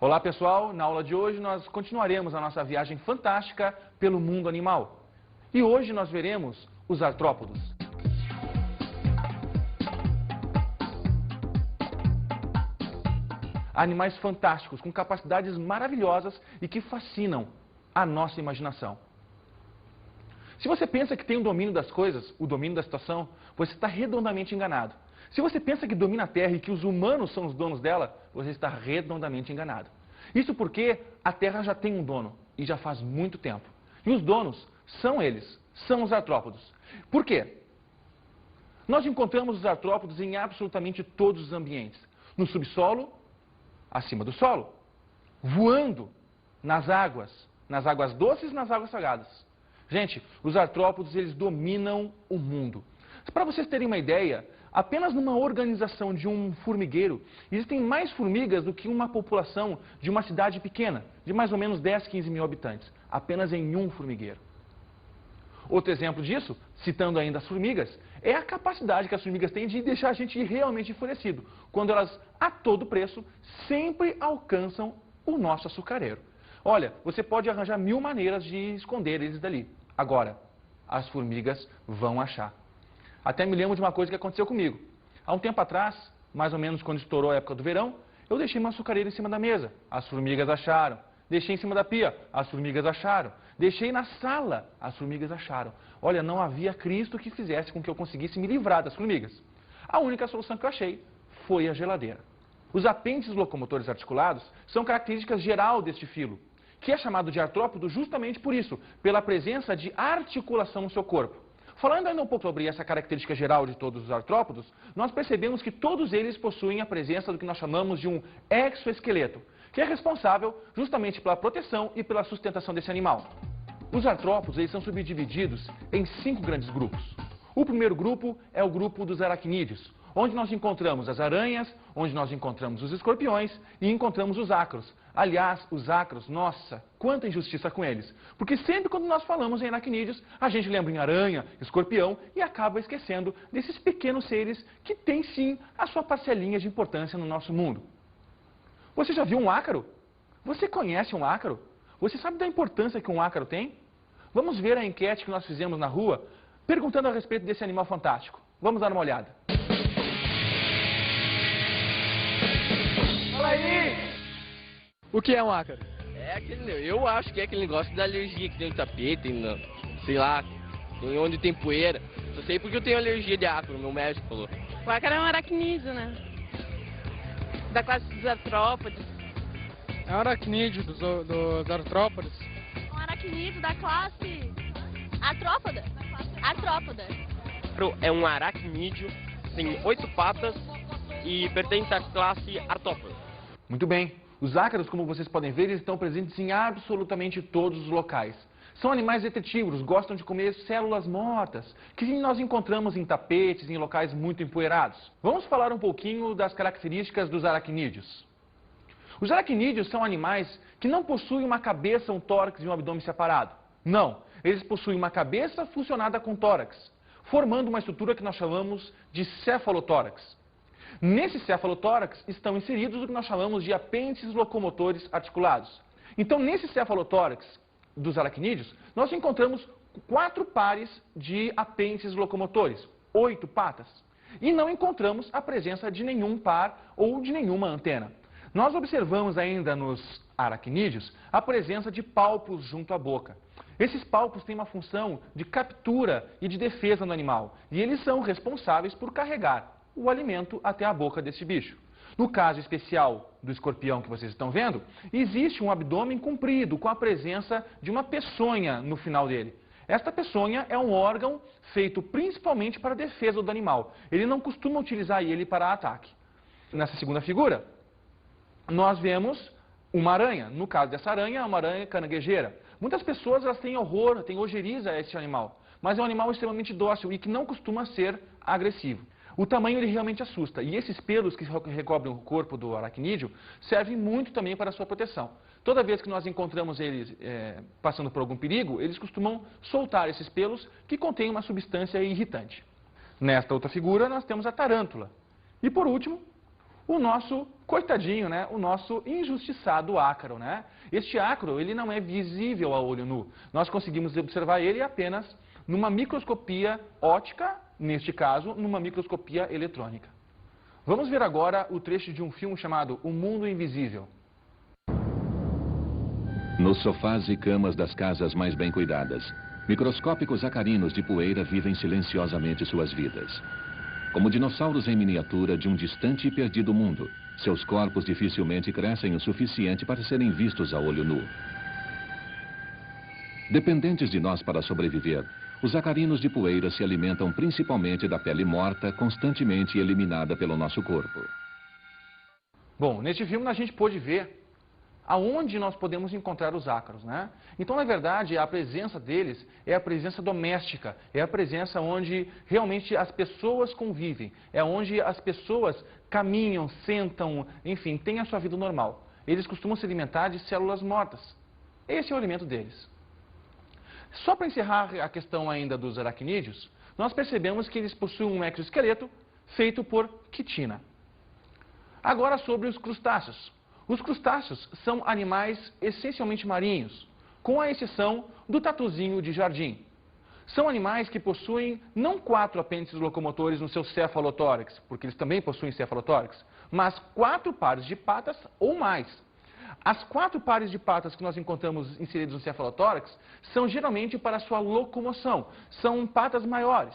Olá pessoal, na aula de hoje nós continuaremos a nossa viagem fantástica pelo mundo animal. E hoje nós veremos os artrópodos. Animais fantásticos, com capacidades maravilhosas e que fascinam a nossa imaginação. Se você pensa que tem o domínio das coisas, o domínio da situação, você está redondamente enganado. Se você pensa que domina a Terra e que os humanos são os donos dela, você está redondamente enganado. Isso porque a Terra já tem um dono, e já faz muito tempo. E os donos são eles, são os artrópodos. Por quê? Nós encontramos os artrópodos em absolutamente todos os ambientes. No subsolo, acima do solo, voando nas águas doces e nas águas salgadas. Gente, os artrópodos, eles dominam o mundo. Para vocês terem uma ideia, apenas numa organização de um formigueiro, existem mais formigas do que uma população de uma cidade pequena, de mais ou menos 10, 15 mil habitantes, apenas em um formigueiro. Outro exemplo disso, citando ainda as formigas, é a capacidade que as formigas têm de deixar a gente realmente enfurecido, quando elas, a todo preço, sempre alcançam o nosso açucareiro. Olha, você pode arranjar 1000 maneiras de esconder eles dali. Agora, as formigas vão achar. Até me lembro de uma coisa que aconteceu comigo. Há um tempo atrás, mais ou menos quando estourou a época do verão, eu deixei uma açucareira em cima da mesa. As formigas acharam. Deixei em cima da pia. As formigas acharam. Deixei na sala. As formigas acharam. Olha, não havia Cristo que fizesse com que eu conseguisse me livrar das formigas. A única solução que eu achei foi a geladeira. Os apêndices locomotores articulados são características geral deste filo, que é chamado de artrópodo justamente por isso, pela presença de articulação no seu corpo. Falando ainda um pouco sobre essa característica geral de todos os artrópodos, nós percebemos que todos eles possuem a presença do que nós chamamos de um exoesqueleto, que é responsável justamente pela proteção e pela sustentação desse animal. Os artrópodos, eles são subdivididos em 5 grandes grupos. O primeiro grupo é o grupo dos aracnídeos, onde nós encontramos as aranhas, onde nós encontramos os escorpiões e encontramos os ácaros. Aliás, os ácaros, nossa, quanta injustiça com eles. Porque sempre quando nós falamos em aracnídeos, a gente lembra em aranha, escorpião e acaba esquecendo desses pequenos seres que têm sim a sua parcelinha de importância no nosso mundo. Você já viu um ácaro? Você conhece um ácaro? Você sabe da importância que um ácaro tem? Vamos ver a enquete que nós fizemos na rua, perguntando a respeito desse animal fantástico. Vamos dar uma olhada. Fala aí! O que é um ácaro? Eu acho que é aquele negócio da alergia que tem no tapete, sei lá, tem onde tem poeira. Só sei porque eu tenho alergia de ácaro, meu médico falou. O ácaro é um aracnídeo, né? Da classe dos artrópodes. É um aracnídeo dos artrópodes. Um aracnídeo da classe artrópoda. Artrópoda. É um aracnídeo, tem 8 patas e pertence à classe artrópoda. Muito bem. Os ácaros, como vocês podem ver, eles estão presentes em absolutamente todos os locais. São animais detritívoros, gostam de comer células mortas, que nós encontramos em tapetes, em locais muito empoeirados. Vamos falar um pouquinho das características dos aracnídeos. Os aracnídeos são animais que não possuem uma cabeça, um tórax e um abdômen separado. Não, eles possuem uma cabeça fusionada com tórax, formando uma estrutura que nós chamamos de cefalotórax. Nesse cefalotórax estão inseridos o que nós chamamos de apêndices locomotores articulados. Então, nesse cefalotórax dos aracnídeos, nós encontramos 4 pares de apêndices locomotores, 8 patas. E não encontramos a presença de nenhum par ou de nenhuma antena. Nós observamos ainda nos aracnídeos a presença de palpos junto à boca. Esses palpos têm uma função de captura e de defesa no animal, e eles são responsáveis por carregar o alimento até a boca desse bicho. No caso especial do escorpião que vocês estão vendo, existe um abdômen comprido com a presença de uma peçonha no final dele. Esta peçonha é um órgão feito principalmente para a defesa do animal. Ele não costuma utilizar ele para ataque. Nessa segunda figura, nós vemos uma aranha. No caso dessa aranha, é uma aranha caranguejeira. Muitas pessoas elas têm horror, têm ojeriza a esse animal, mas é um animal extremamente dócil e que não costuma ser agressivo. O tamanho ele realmente assusta, e esses pelos que recobrem o corpo do aracnídeo servem muito também para a sua proteção. Toda vez que nós encontramos eles passando por algum perigo, eles costumam soltar esses pelos que contêm uma substância irritante. Nesta outra figura nós temos a tarântula. E por último, o nosso coitadinho, né? O nosso injustiçado ácaro, né? Este ácaro, ele não é visível a olho nu. Nós conseguimos observar ele apenas numa microscopia óptica, neste caso, numa microscopia eletrônica. Vamos ver agora o trecho de um filme chamado O Mundo Invisível. Nos sofás e camas das casas mais bem cuidadas, microscópicos acarinos de poeira vivem silenciosamente suas vidas. Como dinossauros em miniatura de um distante e perdido mundo, seus corpos dificilmente crescem o suficiente para serem vistos a olho nu. Dependentes de nós para sobreviver, os acarinos de poeira se alimentam principalmente da pele morta, constantemente eliminada pelo nosso corpo. Bom, neste filme a gente pôde ver aonde nós podemos encontrar os ácaros, né? Então, na verdade, a presença deles é a presença doméstica, é a presença onde realmente as pessoas convivem, é onde as pessoas caminham, sentam, enfim, têm a sua vida normal. Eles costumam se alimentar de células mortas. Esse é o alimento deles. Só para encerrar a questão ainda dos aracnídeos, nós percebemos que eles possuem um exoesqueleto feito por quitina. Agora sobre os crustáceos. Os crustáceos são animais essencialmente marinhos, com a exceção do tatuzinho de jardim. São animais que possuem não 4 apêndices locomotores no seu cefalotórax, porque eles também possuem cefalotórax, mas 4 pares de patas ou mais. As 4 pares de patas que nós encontramos inseridos no cefalotórax são geralmente para sua locomoção, são patas maiores.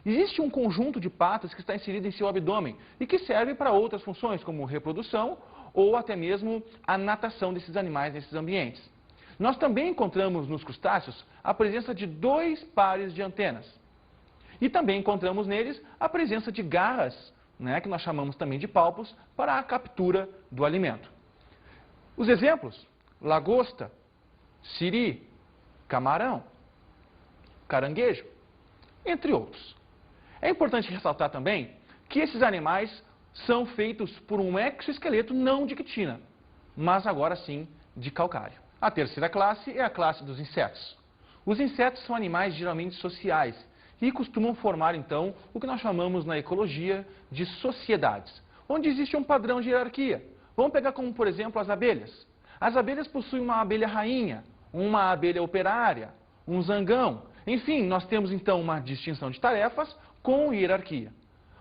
Existe um conjunto de patas que está inserido em seu abdômen e que serve para outras funções, como reprodução ou até mesmo a natação desses animais nesses ambientes. Nós também encontramos nos crustáceos a presença de 2 pares de antenas. E também encontramos neles a presença de garras, né, que nós chamamos também de palpos, para a captura do alimento. Os exemplos: lagosta, siri, camarão, caranguejo, entre outros. É importante ressaltar também que esses animais são feitos por um exoesqueleto não de quitina, mas agora sim de calcário. A terceira classe é a classe dos insetos. Os insetos são animais geralmente sociais e costumam formar então o que nós chamamos na ecologia de sociedades, onde existe um padrão de hierarquia. Vamos pegar como, por exemplo, as abelhas. As abelhas possuem uma abelha rainha, uma abelha operária, um zangão. Enfim, nós temos então uma distinção de tarefas com hierarquia.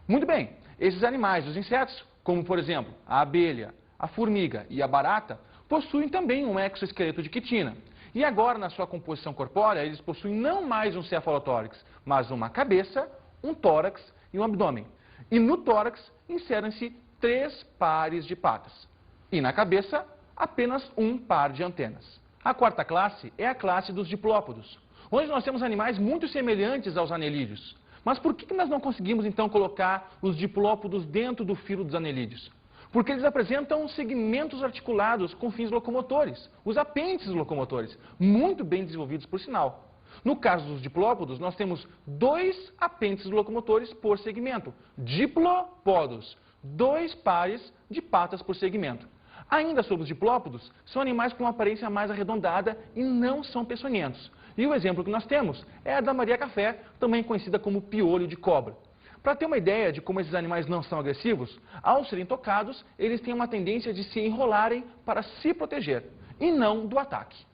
Muito bem. Esses animais, os insetos, como por exemplo a abelha, a formiga e a barata, possuem também um exoesqueleto de quitina. E agora, na sua composição corpórea, eles possuem não mais um cefalotórax, mas uma cabeça, um tórax e um abdômen. E no tórax inserem-se 3 pares de patas. E na cabeça, apenas um par de antenas. A quarta classe é a classe dos diplópodos, onde nós temos animais muito semelhantes aos anelídeos. Mas por que nós não conseguimos, então, colocar os diplópodos dentro do filo dos anelídeos? Porque eles apresentam segmentos articulados com fins locomotores, os apêndices locomotores, muito bem desenvolvidos, por sinal. No caso dos diplópodos, nós temos 2 apêndices locomotores por segmento, diplópodos, 2 pares de patas por segmento. Ainda sobre os diplópodos, são animais com uma aparência mais arredondada e não são peçonhentos. E o exemplo que nós temos é a da Maria-Café, também conhecida como piolho de cobra. Para ter uma ideia de como esses animais não são agressivos, ao serem tocados, eles têm uma tendência de se enrolarem para se proteger, e não do ataque.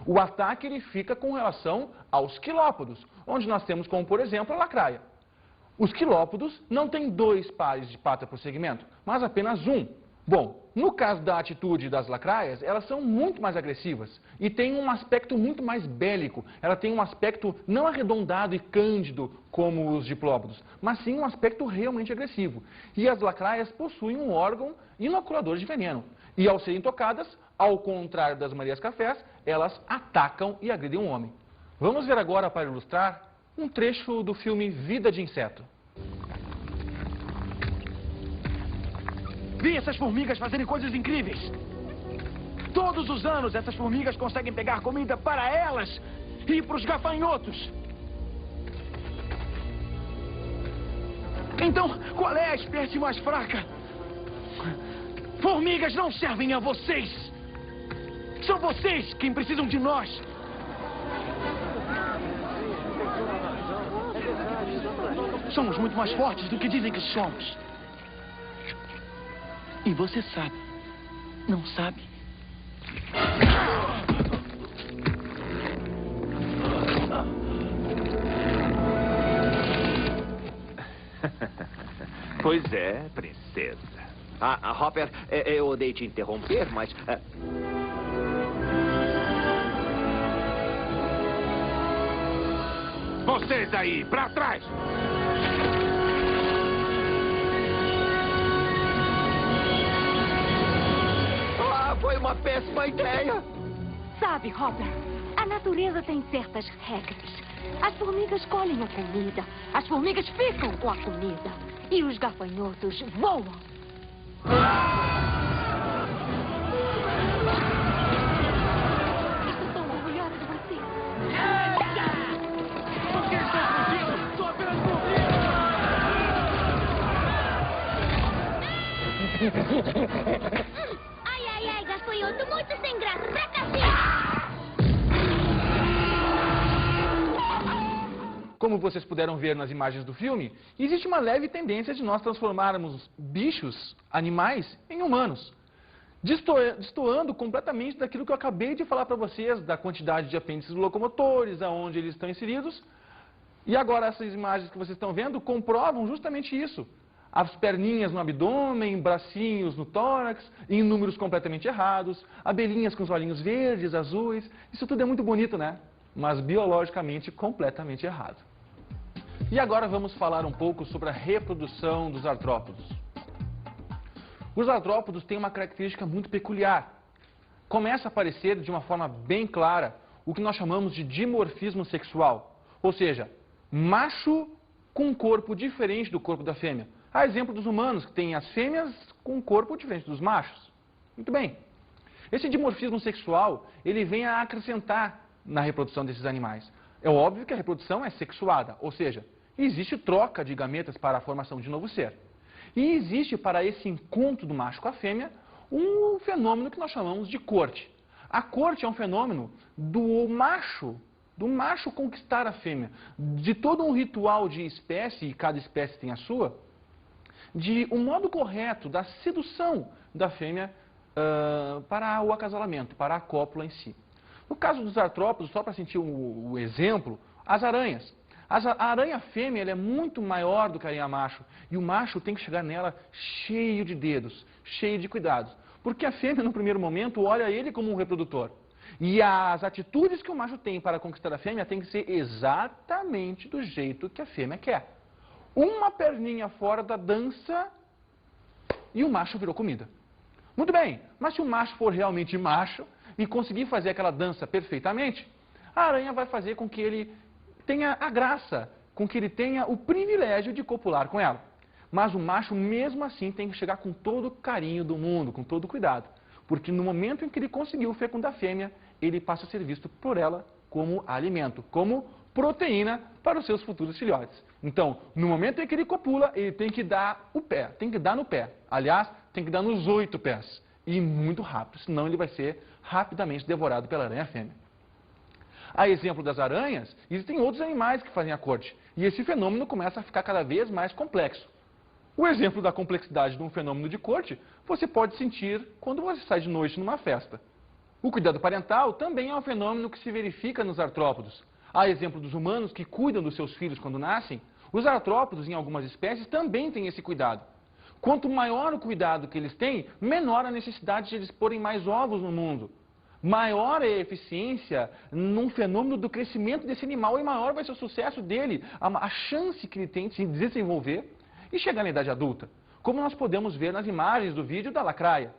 O ataque ele fica com relação aos quilópodos, onde nós temos como, por exemplo, a lacraia. Os quilópodos não têm 2 pares de pata por segmento, mas apenas um. Bom, no caso da atitude das lacraias, elas são muito mais agressivas e têm um aspecto muito mais bélico. Ela tem um aspecto não arredondado e cândido como os diplópodos, mas sim um aspecto realmente agressivo. E as lacraias possuem um órgão inoculador de veneno. E ao serem tocadas, ao contrário das Marias-Cafés, elas atacam e agridem um homem. Vamos ver agora, para ilustrar, um trecho do filme Vida de Inseto. Vi essas formigas fazerem coisas incríveis. Todos os anos essas formigas conseguem pegar comida para elas e para os gafanhotos. Então, qual é a espécie mais fraca? Formigas não servem a vocês. São vocês quem precisam de nós. Somos muito mais fortes do que dizem que somos. E você sabe. Não sabe? Pois é, princesa. Hopper, eu odeio te interromper, mas... Vocês aí, pra trás! Foi uma péssima ideia. Sabe, Hopper, a natureza tem certas regras. As formigas colhem a comida, as formigas ficam com a comida e os gafanhotos voam. Estou tão orgulhosa de você. Por que estão fugindo? Sou apenas formiga! Ai, gafanhoto, muito sem graça. Pra cacete! Como vocês puderam ver nas imagens do filme, existe uma leve tendência de nós transformarmos bichos, animais, em humanos. Destoando completamente daquilo que eu acabei de falar para vocês, da quantidade de apêndices locomotores, aonde eles estão inseridos. E agora essas imagens que vocês estão vendo comprovam justamente isso. As perninhas no abdômen, bracinhos no tórax, em números completamente errados, abelhinhas com os olhinhos verdes, azuis. Isso tudo é muito bonito, né? Mas biologicamente completamente errado. E agora vamos falar um pouco sobre a reprodução dos artrópodos. Os artrópodos têm uma característica muito peculiar. Começa a aparecer de uma forma bem clara o que nós chamamos de dimorfismo sexual, ou seja, macho com um corpo diferente do corpo da fêmea. Há exemplo dos humanos, que têm as fêmeas com um corpo diferente dos machos. Muito bem. Esse dimorfismo sexual, ele vem a acrescentar na reprodução desses animais. É óbvio que a reprodução é sexuada, ou seja, existe troca de gametas para a formação de novo ser. E existe para esse encontro do macho com a fêmea um fenômeno que nós chamamos de corte. A corte é um fenômeno do macho conquistar a fêmea, de todo um ritual de espécie, e cada espécie tem a sua, de um modo correto da sedução da fêmea para o acasalamento, para a cópula em si. No caso dos artrópodos, só para sentir o exemplo, as aranhas. A aranha fêmea ela é muito maior do que a aranha macho, e o macho tem que chegar nela cheio de dedos, cheio de cuidados. Porque a fêmea, no primeiro momento, olha ele como um reprodutor. E as atitudes que o macho tem para conquistar a fêmea tem que ser exatamente do jeito que a fêmea quer. Uma perninha fora da dança e o macho virou comida. Muito bem, mas se o macho for realmente macho e conseguir fazer aquela dança perfeitamente, a aranha vai fazer com que ele tenha a graça, com que ele tenha o privilégio de copular com ela. Mas o macho, mesmo assim, tem que chegar com todo o carinho do mundo, com todo o cuidado. Porque no momento em que ele conseguiu fecundar a fêmea, ele passa a ser visto por ela como alimento, como proteína para os seus futuros filhotes. Então, no momento em que ele copula, ele tem que dar o pé, tem que dar no pé. Aliás, tem que dar nos 8 pés. E muito rápido, senão ele vai ser rapidamente devorado pela aranha fêmea. A exemplo das aranhas, existem outros animais que fazem a corte. E esse fenômeno começa a ficar cada vez mais complexo. O exemplo da complexidade de um fenômeno de corte, você pode sentir quando você sai de noite numa festa. O cuidado parental também é um fenômeno que se verifica nos artrópodos. A exemplo dos humanos que cuidam dos seus filhos quando nascem, os artrópodos, em algumas espécies, também têm esse cuidado. Quanto maior o cuidado que eles têm, menor a necessidade de eles porem mais ovos no mundo. Maior é a eficiência num fenômeno do crescimento desse animal e maior vai ser o sucesso dele, a chance que ele tem de se desenvolver e chegar na idade adulta. Como nós podemos ver nas imagens do vídeo da lacraia.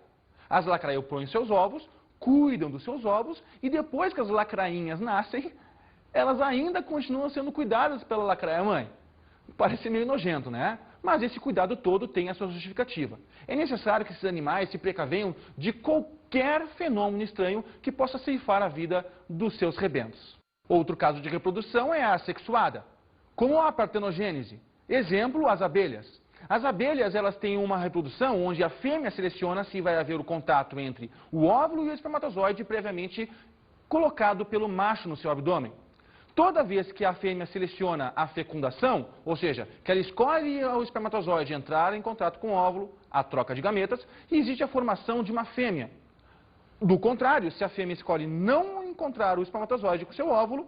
As lacraias põem seus ovos, cuidam dos seus ovos e depois que as lacrainhas nascem, elas ainda continuam sendo cuidadas pela lacraia mãe. Parece meio nojento, né? Mas esse cuidado todo tem a sua justificativa. É necessário que esses animais se precavenham de qualquer fenômeno estranho que possa ceifar a vida dos seus rebentos. Outro caso de reprodução é a assexuada, como a partenogênese. Exemplo, as abelhas. As abelhas, elas têm uma reprodução onde a fêmea seleciona se vai haver o contato entre o óvulo e o espermatozoide previamente colocado pelo macho no seu abdômen. toda vez que a fêmea seleciona a fecundação, ou seja, que ela escolhe o espermatozoide entrar em contato com o óvulo, a troca de gametas, existe a formação de uma fêmea. Do contrário, se a fêmea escolhe não encontrar o espermatozoide com seu óvulo,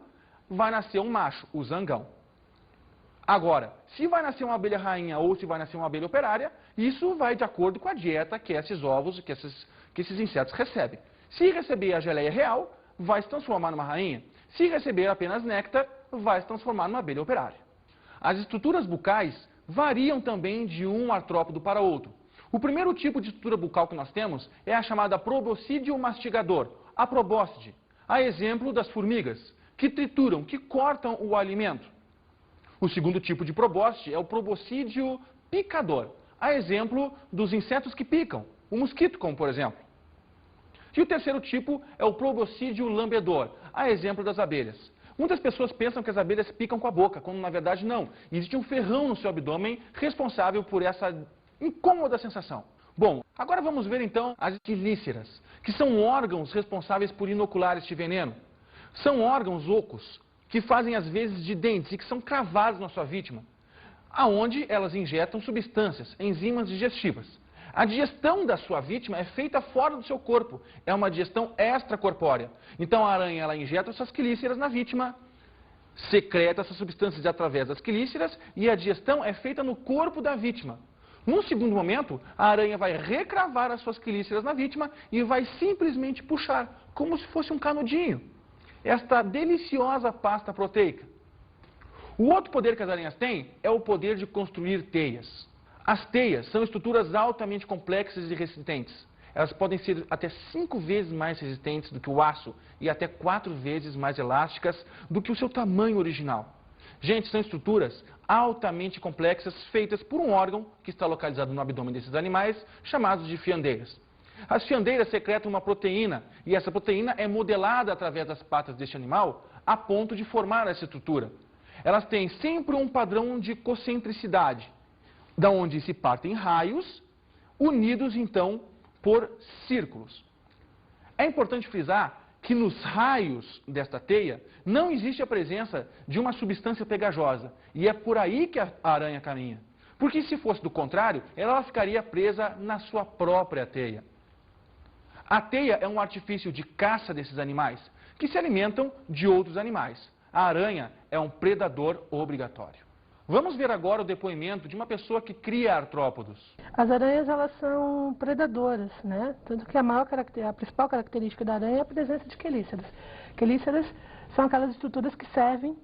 vai nascer um macho, o zangão. Agora, se vai nascer uma abelha rainha ou se vai nascer uma abelha operária, isso vai de acordo com a dieta que esses ovos, que esses insetos recebem. Se receber a geleia real, vai se transformar numa rainha. Se receber apenas néctar, vai se transformar numa abelha operária. As estruturas bucais variam também de um artrópodo para outro. O primeiro tipo de estrutura bucal que nós temos é a chamada proboscídeo mastigador, a probóscide, a exemplo das formigas, que trituram, que cortam o alimento. O segundo tipo de probóscide é o proboscídeo picador, a exemplo dos insetos que picam, o mosquito, como por exemplo. E o terceiro tipo é o proboscídeo lambedor, a exemplo das abelhas. Muitas pessoas pensam que as abelhas picam com a boca, quando na verdade não. Existe um ferrão no seu abdômen responsável por essa incômoda sensação. Bom, agora vamos ver então as quelíceras, que são órgãos responsáveis por inocular este veneno. São órgãos ocos, que fazem às vezes de dentes e que são cravados na sua vítima, aonde elas injetam substâncias, enzimas digestivas. A digestão da sua vítima é feita fora do seu corpo, é uma digestão extracorpórea. Então a aranha ela injeta suas quelíceras na vítima, secreta essas substâncias através das quelíceras e a digestão é feita no corpo da vítima. Num segundo momento, a aranha vai recravar as suas quelíceras na vítima e vai simplesmente puxar, como se fosse um canudinho, esta deliciosa pasta proteica. O outro poder que as aranhas têm é o poder de construir teias. As teias são estruturas altamente complexas e resistentes. Elas podem ser até 5 vezes mais resistentes do que o aço e até 4 vezes mais elásticas do que o seu tamanho original. Gente, são estruturas altamente complexas feitas por um órgão que está localizado no abdômen desses animais, chamados de fiandeiras. As fiandeiras secretam uma proteína e essa proteína é modelada através das patas deste animal a ponto de formar essa estrutura. Elas têm sempre um padrão de concentricidade, da onde se partem raios, unidos então por círculos. É importante frisar que nos raios desta teia não existe a presença de uma substância pegajosa, e é por aí que a aranha caminha. Porque se fosse do contrário, ela ficaria presa na sua própria teia. A teia é um artifício de caça desses animais, que se alimentam de outros animais. A aranha é um predador obrigatório. Vamos ver agora o depoimento de uma pessoa que cria artrópodos. As aranhas, elas são predadoras, né? Tanto que a principal característica da aranha é a presença de quelíceras. Quelíceras são aquelas estruturas que servem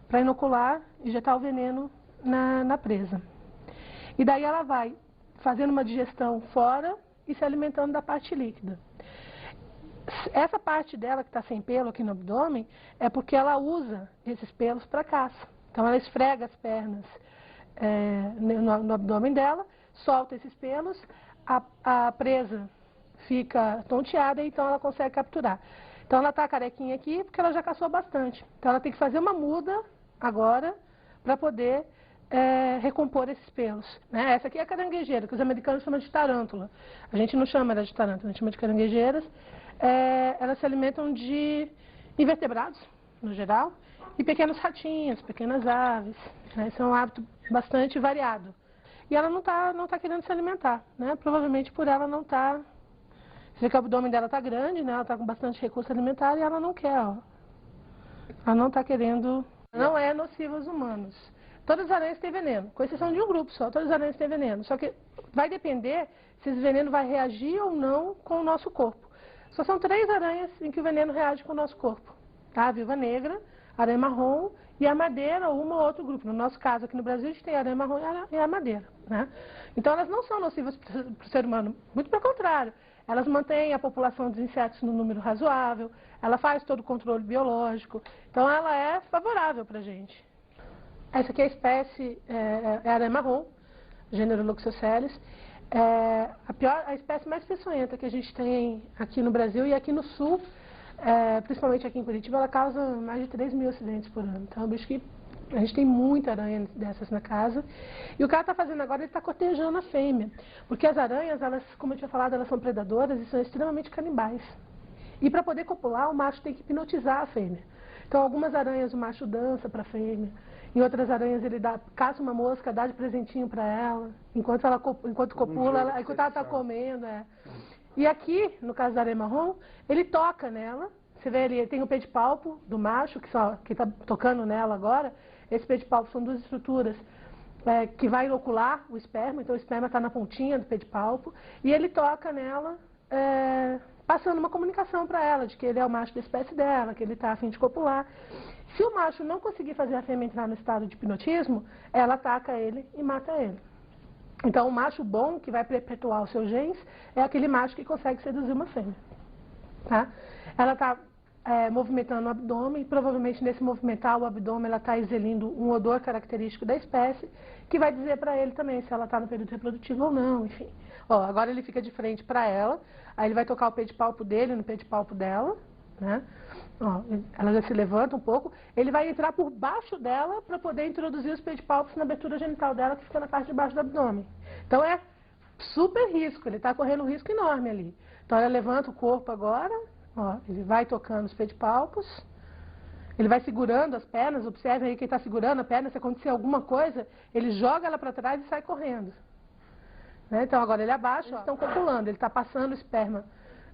para inocular e injetar o veneno na presa. E daí ela vai fazendo uma digestão fora e se alimentando da parte líquida. Essa parte dela que está sem pelo aqui no abdômen é porque ela usa esses pelos para caça. Então ela esfrega as pernas no abdômen dela, solta esses pelos, a presa fica tonteada e então ela consegue capturar. Então ela está carequinha aqui porque ela já caçou bastante. Então ela tem que fazer uma muda agora para poder recompor esses pelos. Né? Essa aqui é a caranguejeira, que os americanos chamam de tarântula. A gente não chama ela de tarântula, a gente chama de caranguejeiras. Elas se alimentam de invertebrados, no geral, e pequenos ratinhos, pequenas aves. Né? Isso é um hábito bastante variado. E ela não tá querendo se alimentar, né? Provavelmente por ela não estar... Você vê que o abdômen dela está grande, né? Ela está com bastante recurso alimentar e ela não quer, ó. Ela não está querendo... Não é nociva aos humanos. Todas as aranhas têm veneno, com exceção de um grupo só. Todas as aranhas têm veneno. Só que vai depender se esse veneno vai reagir ou não com o nosso corpo. Só são 3 aranhas em que o veneno reage com o nosso corpo. Tá? A viúva negra, a aranha marrom e a madeira ou um ou outro grupo. No nosso caso, aqui no Brasil, a gente tem a aranha marrom e a madeira. Né? Então, elas não são nocivas para o ser humano. Muito pelo contrário. Elas mantêm a população dos insetos no número razoável. Ela faz todo o controle biológico. Então, ela é favorável para a gente. Essa aqui é a espécie, é a aranha marrom, gênero Loxosceles. A espécie mais peçonhenta que a gente tem aqui no Brasil e aqui no sul, principalmente aqui em Curitiba, ela causa mais de 3 mil acidentes por ano. Então, é um bicho que a gente tem muita aranha dessas na casa. E o cara está fazendo agora, ele está cortejando a fêmea. Porque as aranhas, elas, como eu tinha falado, elas são predadoras e são extremamente canibais. E para poder copular, o macho tem que hipnotizar a fêmea. Então, algumas aranhas o macho dança para a fêmea, em outras aranhas ele caça uma mosca, dá de presentinho para ela, enquanto copula, enquanto ela está comendo. E aqui, no caso da aranha marrom, ele toca nela. Você vê, ele tem o pedipalpo do macho, que está tocando nela agora. Esse pedipalpo são duas estruturas que vai inocular o esperma, então o esperma está na pontinha do pedipalpo, e ele toca nela, passando uma comunicação para ela, de que ele é o macho da espécie dela, que ele está a fim de copular. Se o macho não conseguir fazer a fêmea entrar no estado de hipnotismo, ela ataca ele e mata ele. Então, o macho bom, que vai perpetuar os seus genes, é aquele macho que consegue seduzir uma fêmea. Tá? Ela está movimentando o abdômen, e provavelmente nesse movimentar o abdômen ela está exelindo um odor característico da espécie, que vai dizer para ele também se ela está no período reprodutivo ou não, enfim. Ó, agora ele fica de frente para ela, aí ele vai tocar o pedipalpo dele no pedipalpo dela, né? Ó, ela já se levanta um pouco, ele vai entrar por baixo dela para poder introduzir os pedipalpos na abertura genital dela, que fica na parte de baixo do abdômen. Então é super risco, ele está correndo um risco enorme ali. Então ela levanta o corpo agora, ó, ele vai tocando os pedipalpos, ele vai segurando as pernas, observe aí quem está segurando a perna, se acontecer alguma coisa, ele joga ela para trás e sai correndo. Né? Então agora ele abaixa, eles estão copulando, ele está passando o esperma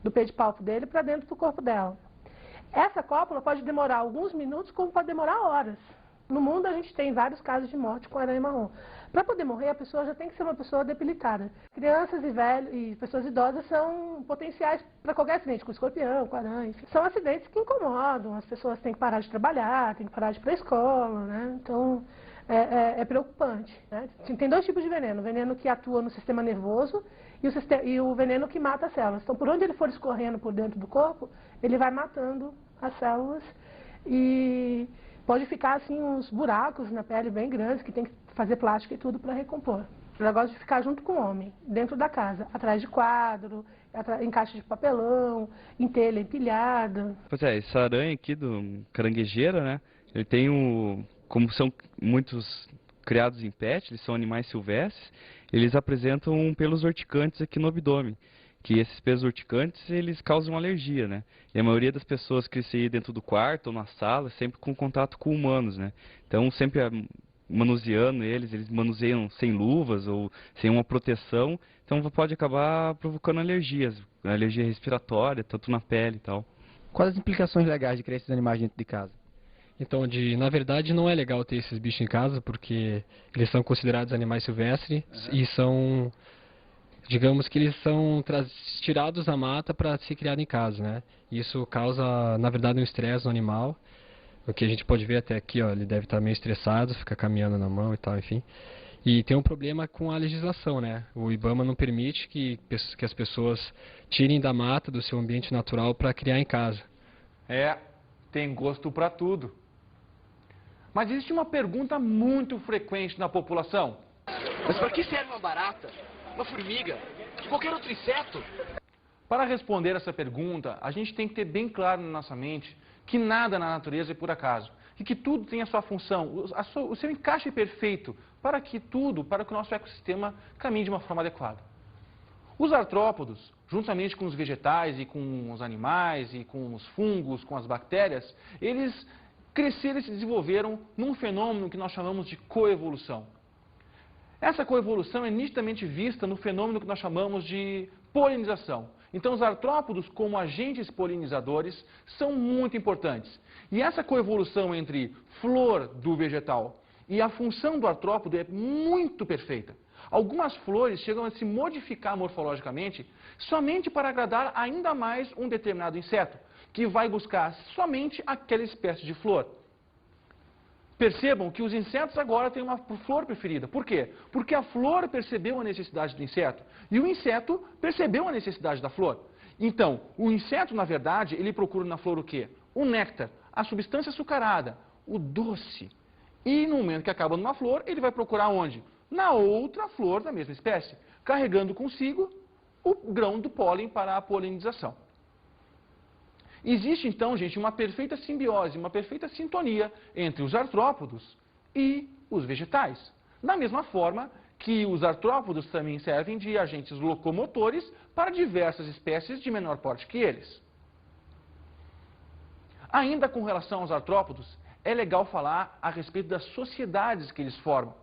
do pedipalpo dele para dentro do corpo dela. Essa cópula pode demorar alguns minutos, como pode demorar horas. No mundo a gente tem vários casos de morte com aranha marrom. Para poder morrer, a pessoa já tem que ser uma pessoa debilitada. Crianças e velhos e pessoas idosas são potenciais para qualquer acidente, com escorpião, com aranha, enfim. São acidentes que incomodam, as pessoas têm que parar de trabalhar, têm que parar de ir para a escola, né? Então é preocupante. Né? Tem dois tipos de veneno, o veneno que atua no sistema nervoso e o veneno que mata as células. Então, por onde ele for escorrendo por dentro do corpo, ele vai matando as células e pode ficar assim uns buracos na pele bem grandes, que tem que fazer plástica e tudo para recompor. O negócio de ficar junto com o homem, dentro da casa, atrás de quadro, em caixa de papelão, em telha empilhada. Pois é, essa aranha aqui do caranguejeira, né, ele tem como são muitos criados em pet, eles são animais silvestres, eles apresentam pelos urticantes aqui no abdômen. Que esses pelos urticantes, eles causam alergia, né? E a maioria das pessoas que se dentro do quarto ou na sala, sempre com contato com humanos, né? Então, sempre manuseando eles manuseiam sem luvas ou sem uma proteção, então pode acabar provocando alergias, alergia respiratória, tanto na pele e tal. Quais as implicações legais de criar esses animais dentro de casa? Então, na verdade, não é legal ter esses bichos em casa, porque eles são considerados animais silvestres e são... Digamos que eles são tirados da mata para ser criados em casa, né? Isso causa, na verdade, um estresse no animal. O que a gente pode ver até aqui, ó, ele deve estar meio estressado, fica caminhando na mão e tal, enfim. E tem um problema com a legislação, né? O IBAMA não permite que as pessoas tirem da mata, do seu ambiente natural, para criar em casa. Tem gosto para tudo. Mas existe uma pergunta muito frequente na população. Mas para que serve uma barata? Uma formiga, de qualquer outro inseto? Para responder essa pergunta, a gente tem que ter bem claro na nossa mente que nada na natureza é por acaso. E que tudo tem a sua função, o seu encaixe perfeito para que o nosso ecossistema caminhe de uma forma adequada. Os artrópodos, juntamente com os vegetais e com os animais e com os fungos, com as bactérias, eles cresceram e se desenvolveram num fenômeno que nós chamamos de coevolução. Essa coevolução é nitidamente vista no fenômeno que nós chamamos de polinização. Então, os artrópodos, como agentes polinizadores, são muito importantes. E essa coevolução entre flor do vegetal e a função do artrópodo é muito perfeita. Algumas flores chegam a se modificar morfologicamente somente para agradar ainda mais um determinado inseto, que vai buscar somente aquela espécie de flor. Percebam que os insetos agora têm uma flor preferida. Por quê? Porque a flor percebeu a necessidade do inseto e o inseto percebeu a necessidade da flor. Então, o inseto, na verdade, ele procura na flor o quê? O néctar, a substância açucarada, o doce. E no momento que acaba numa flor, ele vai procurar onde? Na outra flor da mesma espécie, carregando consigo o grão do pólen para a polinização. Existe, então, gente, uma perfeita simbiose, uma perfeita sintonia entre os artrópodos e os vegetais. Da mesma forma que os artrópodos também servem de agentes locomotores para diversas espécies de menor porte que eles. Ainda com relação aos artrópodos, é legal falar a respeito das sociedades que eles formam.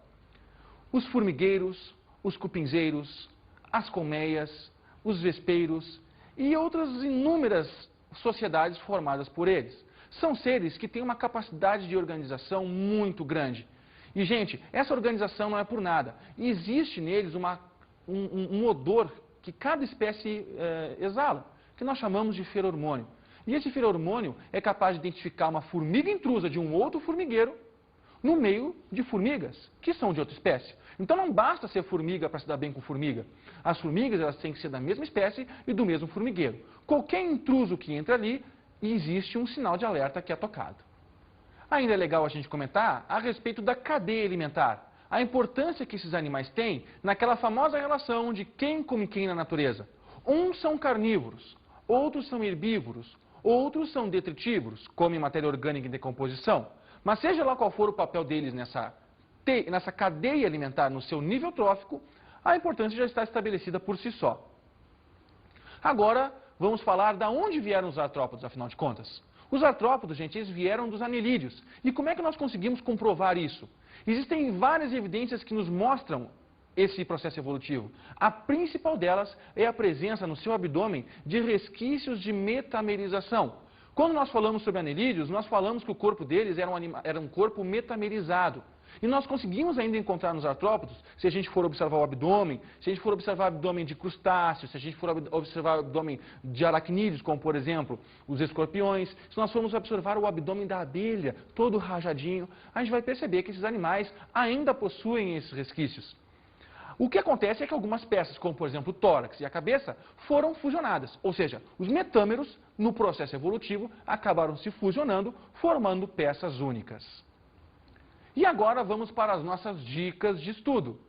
Os formigueiros, os cupinzeiros, as colmeias, os vespeiros e outras inúmeras sociedades formadas por eles. São seres que têm uma capacidade de organização muito grande. E, gente, essa organização não é por nada. Existe neles um odor que cada espécie exala, que nós chamamos de feromônio. E esse feromônio é capaz de identificar uma formiga intrusa de um outro formigueiro no meio de formigas, que são de outra espécie. Então não basta ser formiga para se dar bem com formiga. As formigas elas têm que ser da mesma espécie e do mesmo formigueiro. Qualquer intruso que entra ali, existe um sinal de alerta que é tocado. Ainda é legal a gente comentar a respeito da cadeia alimentar. A importância que esses animais têm naquela famosa relação de quem come quem na natureza. Uns são carnívoros, outros são herbívoros, outros são detritívoros, comem matéria orgânica em decomposição. Mas seja lá qual for o papel deles nessa cadeia alimentar, no seu nível trófico, a importância já está estabelecida por si só. Agora, vamos falar de onde vieram os artrópodos, afinal de contas. Os artrópodos, gente, eles vieram dos anelídeos. E como é que nós conseguimos comprovar isso? Existem várias evidências que nos mostram esse processo evolutivo. A principal delas é a presença no seu abdômen de resquícios de metamerização. Quando nós falamos sobre anelídeos, nós falamos que o corpo deles era um corpo metamerizado. E nós conseguimos ainda encontrar nos artrópodos, se a gente for observar o abdômen, se a gente for observar o abdômen de crustáceos, se a gente for observar o abdômen de aracnídeos, como por exemplo os escorpiões, se nós formos observar o abdômen da abelha, todo rajadinho, a gente vai perceber que esses animais ainda possuem esses resquícios. O que acontece é que algumas peças, como por exemplo o tórax e a cabeça, foram fusionadas. Ou seja, os metâmeros, no processo evolutivo, acabaram se fusionando, formando peças únicas. E agora vamos para as nossas dicas de estudo.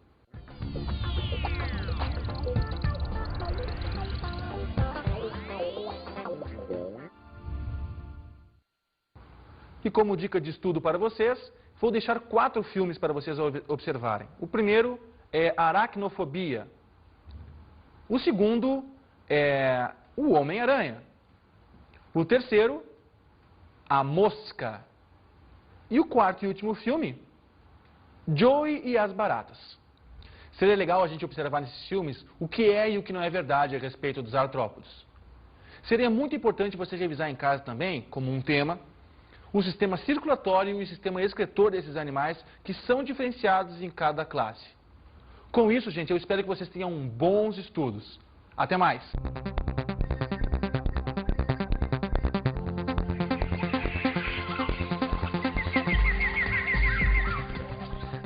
E como dica de estudo para vocês, vou deixar 4 filmes para vocês observarem. O primeiro é Aracnofobia. O segundo é O Homem-Aranha. O terceiro, A Mosca. E o quarto e último filme, Joey e as Baratas. Seria legal a gente observar nesses filmes o que é e o que não é verdade a respeito dos artrópodos. Seria muito importante você revisar em casa também, como um tema, o sistema circulatório e o sistema excretor desses animais, que são diferenciados em cada classe. Com isso, gente, eu espero que vocês tenham bons estudos. Até mais!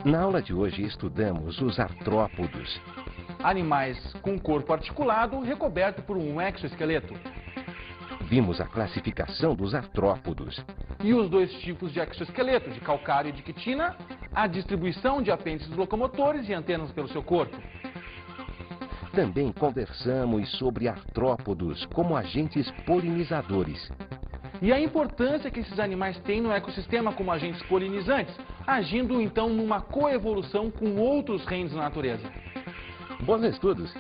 Na aula de hoje estudamos os artrópodos. Animais com corpo articulado recoberto por um exoesqueleto. Vimos a classificação dos artrópodos. E os 2 tipos de exoesqueleto, de calcário e de quitina, a distribuição de apêndices locomotores e antenas pelo seu corpo. Também conversamos sobre artrópodos como agentes polinizadores. E a importância que esses animais têm no ecossistema como agentes polinizantes, agindo então numa coevolução com outros reinos da natureza. Bons estudos!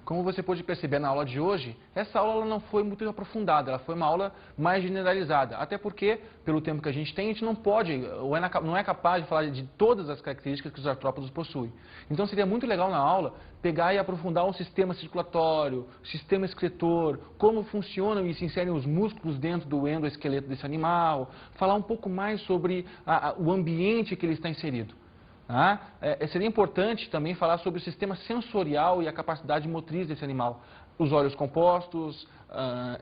Como você pôde perceber na aula de hoje, essa aula não foi muito aprofundada, ela foi uma aula mais generalizada. Até porque, pelo tempo que a gente tem, a gente não pode, ou não é capaz de falar de todas as características que os artrópodos possuem. Então seria muito legal na aula pegar e aprofundar o sistema circulatório, o sistema excretor, como funcionam e se inserem os músculos dentro do endoesqueleto desse animal, falar um pouco mais sobre o ambiente que ele está inserido. Seria importante também falar sobre o sistema sensorial e a capacidade motriz desse animal. Os óleos compostos,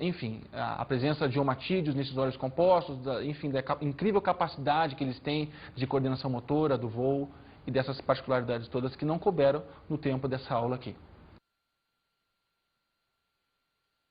enfim, a presença de omatídeos nesses óleos compostos, enfim, da incrível capacidade que eles têm de coordenação motora, do voo e dessas particularidades todas que não couberam no tempo dessa aula aqui.